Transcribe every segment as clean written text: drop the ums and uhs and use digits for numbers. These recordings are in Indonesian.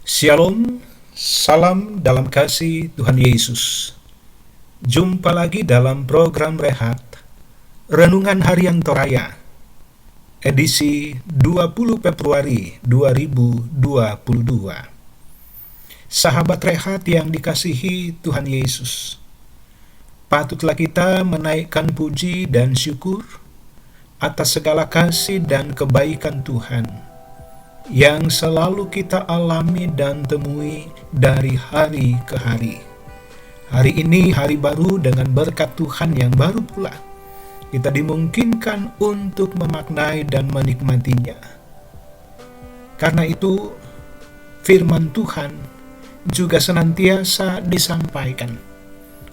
Shalom, salam dalam kasih Tuhan Yesus. Jumpa lagi dalam program Rehat, Renungan Harian Toraya, edisi 20 Februari 2022. Sahabat Rehat yang dikasihi Tuhan Yesus, patutlah kita menaikkan puji dan syukur atas segala kasih dan kebaikan Tuhan yang selalu kita alami dan temui dari hari ke hari. Hari ini hari baru dengan berkat Tuhan yang baru pula. Kita dimungkinkan untuk memaknai dan menikmatinya. Karena itu, firman Tuhan juga senantiasa disampaikan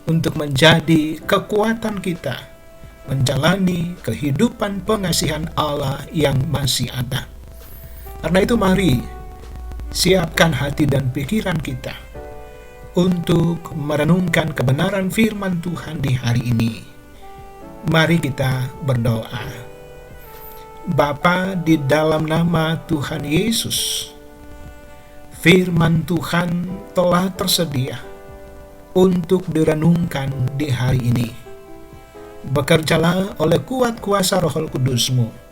untuk menjadi kekuatan kita menjalani kehidupan pengasihan Allah yang masih ada. Karena itu mari siapkan hati dan pikiran kita untuk merenungkan kebenaran firman Tuhan di hari ini. Mari kita berdoa. Bapa, di dalam nama Tuhan Yesus, firman Tuhan telah tersedia untuk direnungkan di hari ini. Bekerjalah oleh kuat kuasa Roh Kudus-Mu,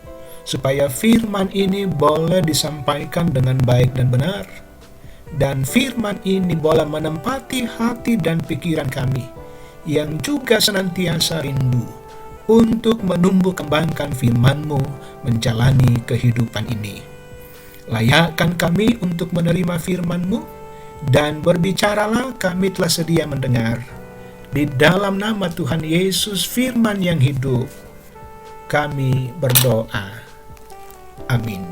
supaya firman ini boleh disampaikan dengan baik dan benar, dan firman ini boleh menempati hati dan pikiran kami, yang juga senantiasa rindu untuk menumbuh kembangkan firman-Mu menjalani kehidupan ini. Layakkan kami untuk menerima firman-Mu, dan berbicaralah kami telah sedia mendengar. Di dalam nama Tuhan Yesus, firman yang hidup, kami berdoa. Amin.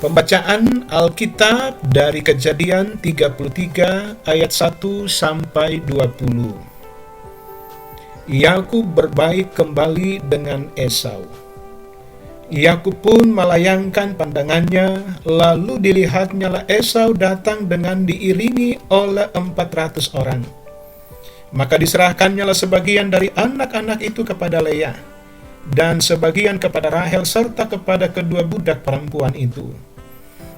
Pembacaan Alkitab dari Kejadian 33 ayat 1 sampai 20. Yakub berbaik kembali dengan Esau. Yakub pun melayangkan pandangannya, lalu dilihatnyalah Esau datang dengan diiringi oleh 400 orang. Maka diserahkannyalah sebagian dari anak-anak itu kepada Lea, dan sebagian kepada Rahel serta kepada kedua budak perempuan itu.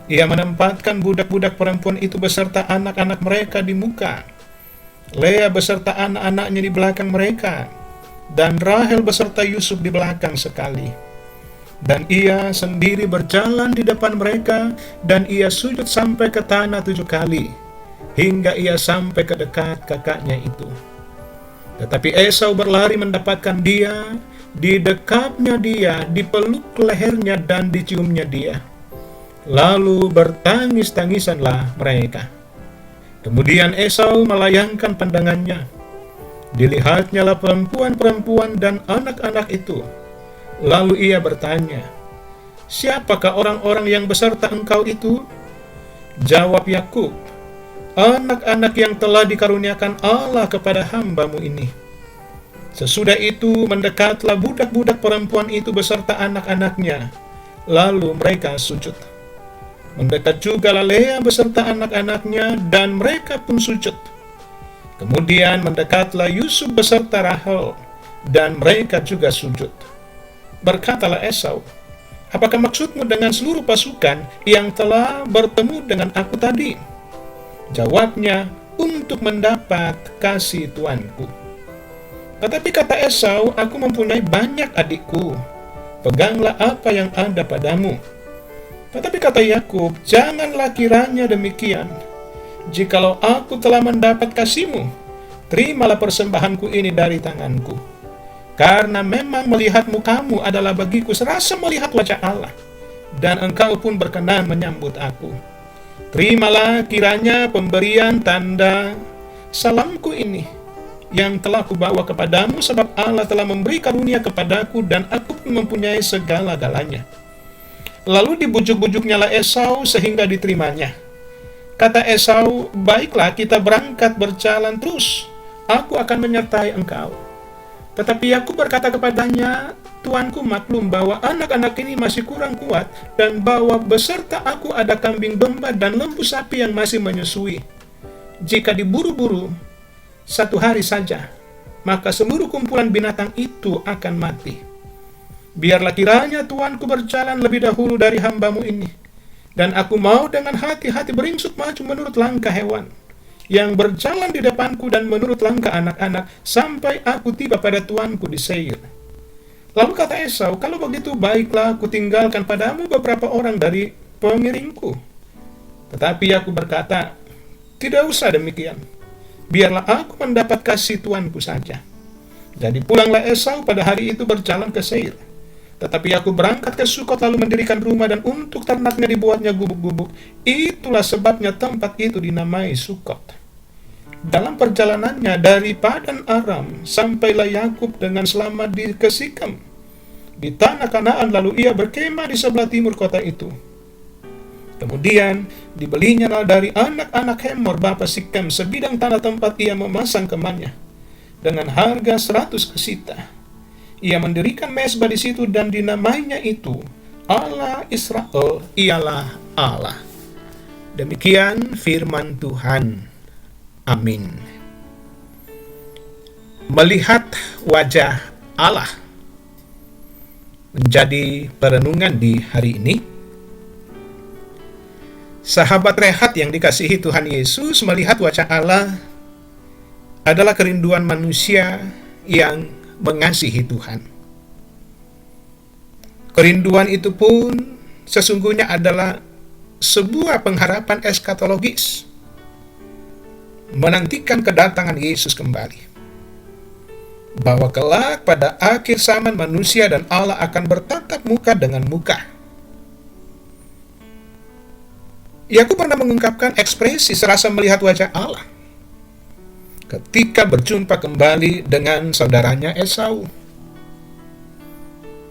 Ia menempatkan budak-budak perempuan itu beserta anak-anak mereka di muka, Lea beserta anak-anaknya di belakang mereka, dan Rahel beserta Yusuf di belakang sekali. Dan ia sendiri berjalan di depan mereka, dan ia sujud sampai ke tanah 7 kali, hingga ia sampai ke dekat kakaknya itu. Tetapi Esau berlari mendapatkan dia, didekapnya dia, dipeluk lehernya dan diciumnya dia. Lalu bertangis-tangisanlah mereka. Kemudian Esau melayangkan pandangannya. Dilihatnyalah perempuan-perempuan dan anak-anak itu. Lalu ia bertanya, "Siapakah orang-orang yang beserta engkau itu?" Jawab Yakub, "Anak-anak yang telah dikaruniakan Allah kepada hamba-Mu ini." Sesudah itu mendekatlah budak-budak perempuan itu beserta anak-anaknya, lalu mereka sujud. Mendekat juga Lea beserta anak-anaknya, dan mereka pun sujud. Kemudian mendekatlah Yusuf beserta Rahel, dan mereka juga sujud. Berkatalah Esau, "Apakah maksudmu dengan seluruh pasukan yang telah bertemu dengan aku tadi?" Jawabnya, "Untuk mendapat kasih tuanku." Tetapi kata Esau, "Aku mempunyai banyak adikku, peganglah apa yang ada padamu." Tetapi kata Yakub, "Janganlah kiranya demikian. Jikalau aku telah mendapat kasihmu, terimalah persembahanku ini dari tanganku. Karena memang melihat mukamu adalah bagiku serasa melihat wajah Allah, dan engkau pun berkenan menyambut aku. Terimalah kiranya pemberian tanda salamku ini, yang telah kubawa kepadamu, sebab Allah telah memberi karunia kepadaku, dan aku pun mempunyai segala-galanya." Lalu dibujuk-bujuknyalah Esau sehingga diterimanya. Kata Esau, "Baiklah, kita berangkat berjalan terus. Aku akan menyertai engkau." Tetapi Yakub berkata kepadanya, "Tuanku maklum bahwa anak-anak ini masih kurang kuat, dan bahwa beserta aku ada kambing domba dan lembu sapi yang masih menyusui. Jika diburu-buru 1 hari saja, maka seluruh kumpulan binatang itu akan mati. Biarlah kiranya tuanku berjalan lebih dahulu dari hamba-Mu ini, Dan aku mau dengan hati-hati beringsut maju menurut langkah hewan yang berjalan di depanku dan menurut langkah anak-anak sampai aku tiba pada tuanku di Seir. Lalu kata Esau, kalau begitu baiklah aku tinggalkan padamu beberapa orang dari pengiringku. Tetapi aku berkata, tidak usah demikian. Biarlah aku mendapat kasih tuanku saja. Jadi pulanglah Esau pada hari itu berjalan ke Seir. Tetapi aku berangkat ke Sukot lalu mendirikan rumah dan untuk ternaknya dibuatnya gubuk-gubuk. Itulah sebabnya tempat itu dinamai Sukot. Dalam perjalanannya dari Padan Aram sampailah Yakub dengan selamat di Sikem di tanah Kanaan, lalu ia berkemah di sebelah timur kota itu. Kemudian dibelinya dari anak-anak Hemor bapa Sikem sebidang tanah tempat ia memasang kemahnya dengan harga 100 kesita. Ia mendirikan mezbah di situ dan dinamainya itu Allah Israel ialah Allah. Demikian firman Tuhan. Amin. Melihat wajah Allah menjadi perenungan di hari ini. Sahabat rehat yang dikasihi Tuhan Yesus, melihat wajah Allah adalah kerinduan manusia yang mengasihi Tuhan. Kerinduan itu pun sesungguhnya adalah sebuah pengharapan eskatologis, menantikan kedatangan Yesus kembali. Bahwa kelak pada akhir zaman manusia dan Allah akan bertatap muka dengan muka. Yakub pernah mengungkapkan ekspresi serasa melihat wajah Allah ketika berjumpa kembali dengan saudaranya Esau.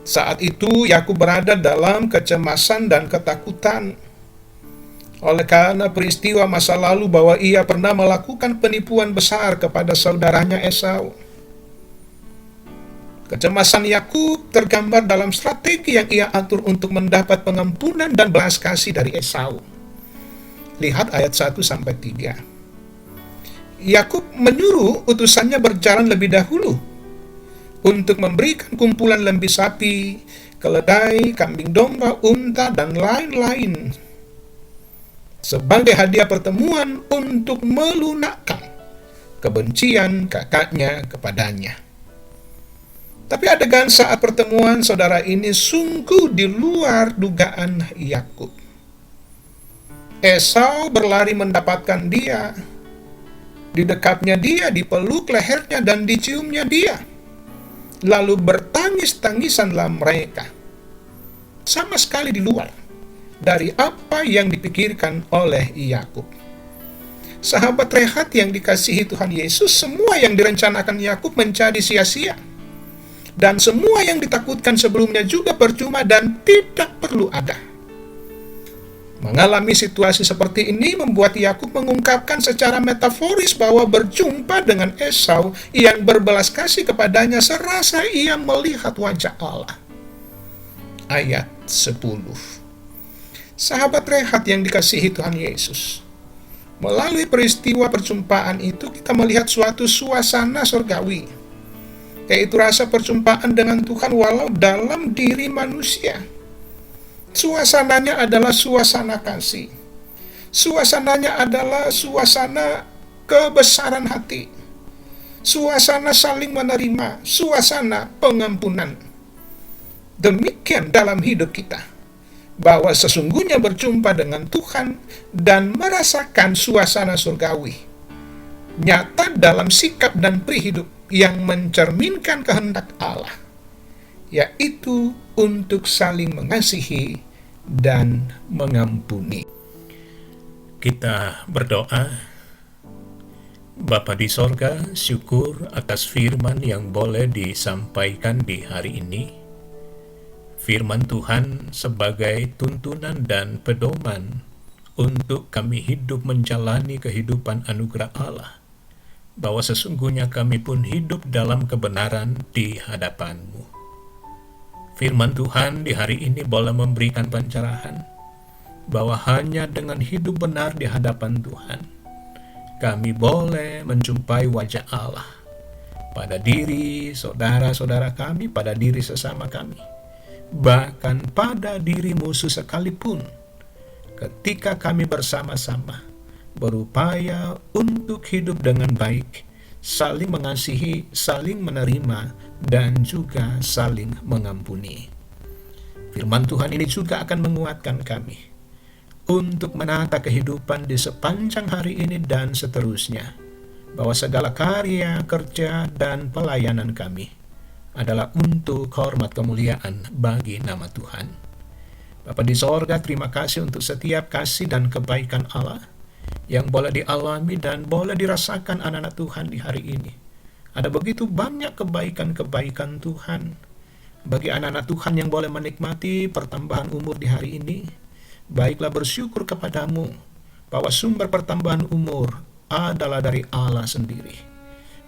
Saat itu Yakub berada dalam kecemasan dan ketakutan oleh karena peristiwa masa lalu bahwa ia pernah melakukan penipuan besar kepada saudaranya Esau. Kecemasan Yakub tergambar dalam strategi yang ia atur untuk mendapat pengampunan dan belas kasih dari Esau. Lihat ayat 1-3. Yakub menyuruh utusannya berjalan lebih dahulu untuk memberikan kumpulan lembu sapi, keledai, kambing domba, unta, dan lain-lain sebagai hadiah pertemuan untuk melunakkan kebencian kakaknya kepadanya. Tapi adegan saat pertemuan saudara ini sungguh di luar dugaan Yakub. Esau berlari mendapatkan dia. Di dekatnya dia, dipeluk lehernya dan diciumnya dia. Lalu bertangis-tangisanlah mereka. Sama sekali di luar dari apa yang dipikirkan oleh Yakub. Sahabat rehat yang dikasihi Tuhan Yesus, semua yang direncanakan Yakub menjadi sia-sia. Dan semua yang ditakutkan sebelumnya juga percuma dan tidak perlu ada. Mengalami situasi seperti ini membuat Yakub mengungkapkan secara metaforis bahwa berjumpa dengan Esau yang berbelas kasih kepadanya serasa ia melihat wajah Allah. Ayat 10. Sahabat rehat yang dikasihi Tuhan Yesus, melalui peristiwa perjumpaan itu kita melihat suatu suasana surgawi, yaitu rasa perjumpaan dengan Tuhan walau dalam diri manusia. Suasananya adalah suasana kasih. Suasananya adalah suasana kebesaran hati. Suasana saling menerima, suasana pengampunan. Demikian dalam hidup kita, bahwa sesungguhnya berjumpa dengan Tuhan dan merasakan suasana surgawi, nyata dalam sikap dan prihidup yang mencerminkan kehendak Allah, yaitu untuk saling mengasihi dan mengampuni. Kita berdoa. Bapa di sorga, syukur atas firman yang boleh disampaikan di hari ini. Firman Tuhan sebagai tuntunan dan pedoman untuk kami hidup menjalani kehidupan anugerah Allah, bahwa sesungguhnya kami pun hidup dalam kebenaran di hadapan-Mu. Firman Tuhan di hari ini boleh memberikan pencerahan bahwa hanya dengan hidup benar di hadapan Tuhan, kami boleh menjumpai wajah Allah pada diri saudara-saudara kami, pada diri sesama kami, bahkan pada diri musuh sekalipun. ketika kami bersama-sama berupaya untuk hidup dengan baik, saling mengasihi, saling menerima, dan juga saling mengampuni. Firman Tuhan ini juga akan menguatkan kami untuk menata kehidupan di sepanjang hari ini dan seterusnya, bahwa segala karya, kerja, dan pelayanan kami adalah untuk hormat kemuliaan bagi nama Tuhan. Bapa di sorga, terima kasih untuk setiap kasih dan kebaikan Allah yang boleh dialami dan boleh dirasakan anak-anak Tuhan di hari ini. Ada begitu banyak kebaikan-kebaikan Tuhan bagi anak-anak Tuhan yang boleh menikmati pertambahan umur di hari ini. Baiklah, bersyukur kepadamu bahwa sumber pertambahan umur adalah dari Allah sendiri.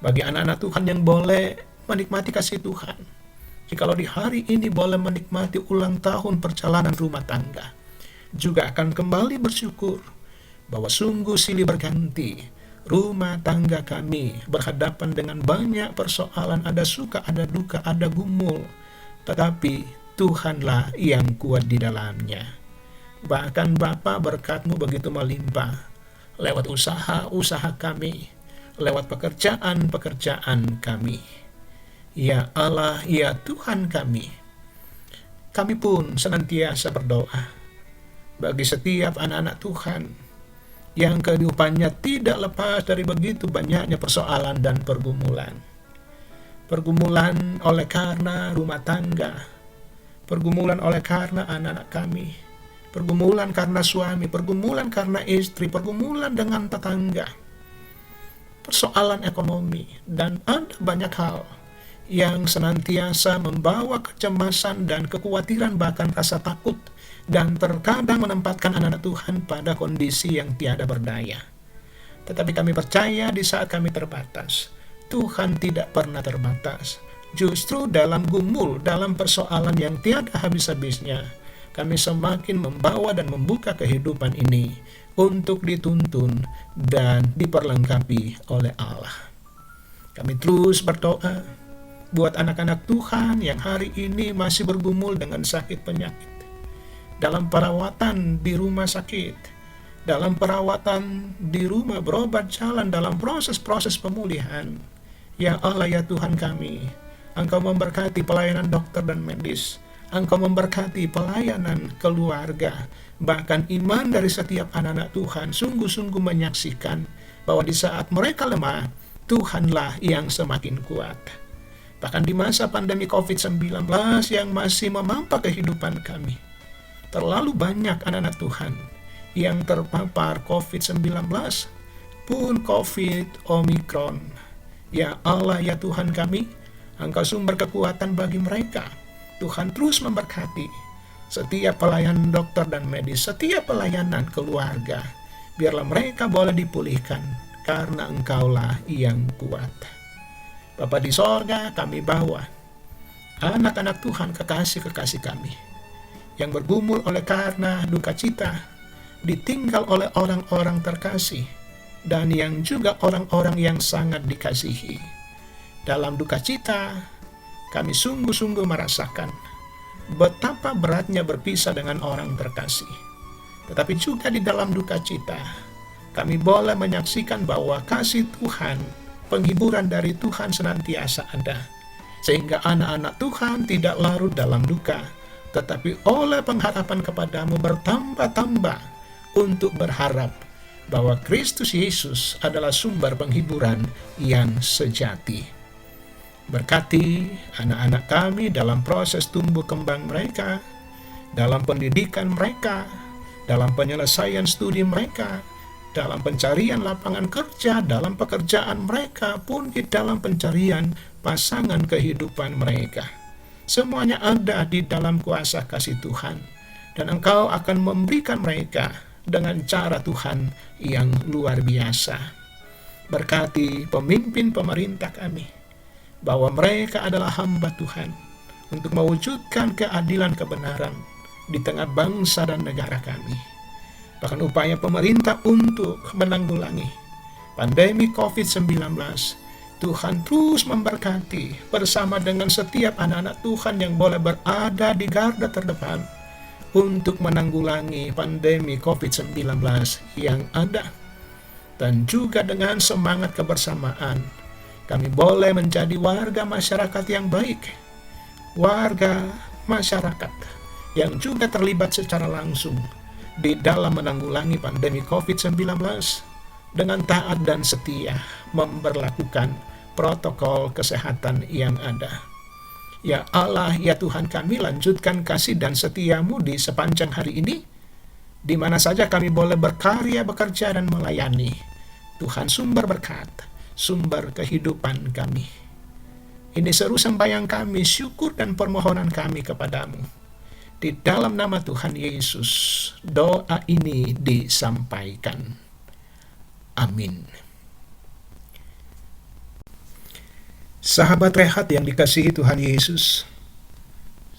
Bagi anak-anak Tuhan yang boleh menikmati kasih Tuhan, jikalau di hari ini boleh menikmati ulang tahun perjalanan rumah tangga, juga akan kembali bersyukur bahwa sungguh silih berganti rumah tangga kami berhadapan dengan banyak persoalan, ada suka, ada duka, ada gumul, tetapi Tuhanlah yang kuat di dalamnya. Bahkan Bapa, berkat-Mu begitu melimpah lewat usaha-usaha kami, lewat pekerjaan-pekerjaan kami. Ya Allah, ya Tuhan kami pun senantiasa berdoa bagi setiap anak-anak Tuhan yang kehidupannya tidak lepas dari begitu banyaknya persoalan dan pergumulan. Pergumulan oleh karena rumah tangga, pergumulan oleh karena anak-anak kami, pergumulan karena suami, pergumulan karena istri, pergumulan dengan tetangga, persoalan ekonomi, dan ada banyak hal yang senantiasa membawa kecemasan dan kekhawatiran, bahkan rasa takut, dan terkadang menempatkan anak-anak Tuhan pada kondisi yang tiada berdaya. Tetapi kami percaya di saat kami terbatas, Tuhan tidak pernah terbatas. Justru dalam gumul, dalam persoalan yang tiada habis-habisnya, kami semakin membawa dan membuka kehidupan ini untuk dituntun dan diperlengkapi oleh Allah. Kami terus berdoa buat anak-anak Tuhan yang hari ini masih bergumul dengan sakit penyakit, dalam perawatan di rumah sakit, dalam perawatan di rumah berobat jalan, dalam proses-proses pemulihan. Ya Allah, ya Tuhan kami, Engkau memberkati pelayanan dokter dan medis, Engkau memberkati pelayanan keluarga, bahkan iman dari setiap anak-anak Tuhan sungguh-sungguh menyaksikan bahwa di saat mereka lemah, Tuhanlah yang semakin kuat. Bahkan di masa pandemi COVID-19 yang masih memampa kehidupan kami, terlalu banyak anak-anak Tuhan yang terpapar COVID-19, pun COVID Omikron. Ya Allah, ya Tuhan kami, Engkau sumber kekuatan bagi mereka. Tuhan terus memberkati setiap pelayanan dokter dan medis, setiap pelayanan keluarga. Biarlah mereka boleh dipulihkan, karena Engkaulah yang kuat. Bapa di sorga, kami bawa anak-anak Tuhan, kekasih-kekasih kami yang bergumul oleh karena duka cita, ditinggal oleh orang-orang terkasih, dan yang juga orang-orang yang sangat dikasihi. Dalam duka cita, kami sungguh-sungguh merasakan betapa beratnya berpisah dengan orang terkasih. Tetapi juga di dalam duka cita, kami boleh menyaksikan bahwa kasih Tuhan, penghiburan dari Tuhan senantiasa ada, sehingga anak-anak Tuhan tidak larut dalam duka, tetapi oleh pengharapan kepadamu bertambah-tambah untuk berharap bahwa Kristus Yesus adalah sumber penghiburan yang sejati. Berkati anak-anak kami dalam proses tumbuh kembang mereka, dalam pendidikan mereka, dalam penyelesaian studi mereka, dalam pencarian lapangan kerja, dalam pekerjaan mereka, pun di dalam pencarian pasangan kehidupan mereka. Semuanya ada di dalam kuasa kasih Tuhan, dan Engkau akan memberikan mereka dengan cara Tuhan yang luar biasa. Berkati pemimpin pemerintah kami, bahwa mereka adalah hamba Tuhan untuk mewujudkan keadilan kebenaran di tengah bangsa dan negara kami. Bahkan upaya pemerintah untuk menanggulangi pandemi COVID-19, Tuhan terus memberkati bersama dengan setiap anak-anak Tuhan yang boleh berada di garda terdepan untuk menanggulangi pandemi COVID-19 yang ada. Dan juga dengan semangat kebersamaan, kami boleh menjadi warga masyarakat yang baik, warga masyarakat yang juga terlibat secara langsung di dalam menanggulangi pandemi COVID-19 dengan taat dan setia memberlakukan protokol kesehatan yang ada. Ya Allah, ya Tuhan kami, lanjutkan kasih dan setia-Mu di sepanjang hari ini, di mana saja kami boleh berkarya, bekerja, dan melayani. Tuhan, sumber berkat, sumber kehidupan kami. Ini seru sembahyang kami, syukur dan permohonan kami kepadamu. Di dalam nama Tuhan Yesus, doa ini disampaikan. Amin. Sahabat Rehat yang dikasihi Tuhan Yesus,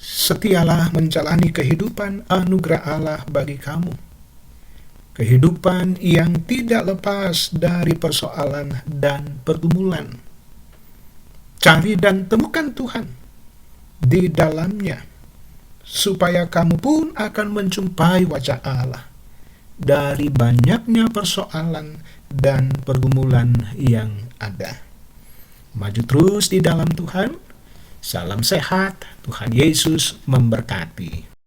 setialah menjalani kehidupan anugerah Allah bagi kamu. Kehidupan yang tidak lepas dari persoalan dan pergumulan. Cari dan temukan Tuhan di dalamnya, supaya kamu pun akan menjumpai wajah Allah dari banyaknya persoalan dan pergumulan yang ada. Maju terus di dalam Tuhan. Salam sehat, Tuhan Yesus memberkati.